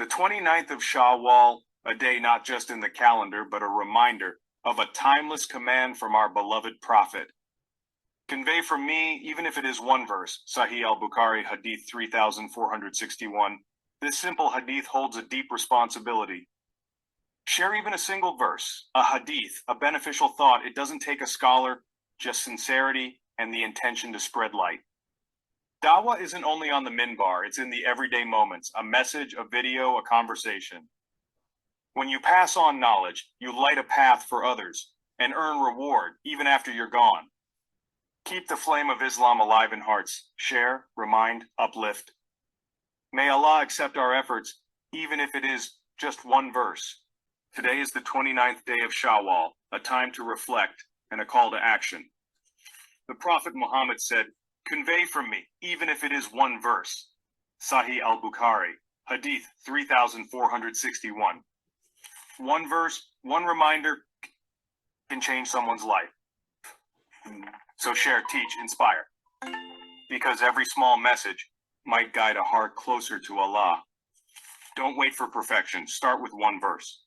The 29th of Shawwal, a day not just in the calendar, but a reminder of a timeless command from our beloved Prophet. Convey from me, even if it is one verse, Sahih al-Bukhari, Hadith 3461. This simple hadith holds a deep responsibility. Share even a single verse, a hadith, a beneficial thought. It doesn't take a scholar, just sincerity and the intention to spread light. Dawah isn't only on the minbar, it's in the everyday moments, a message, a video, a conversation. When you pass on knowledge, you light a path for others and earn reward even after you're gone. Keep the flame of Islam alive in hearts. Share, remind, uplift. May Allah accept our efforts, even if it is just one verse. Today is the 29th day of Shawwal, a time to reflect and a call to action. The Prophet Muhammad said, "Convey from me, even if it is one verse." Sahih al-Bukhari, Hadith 3461. One verse, one reminder can change someone's life. So share, teach, inspire. Because every small message might guide a heart closer to Allah. Don't wait for perfection. Start with one verse.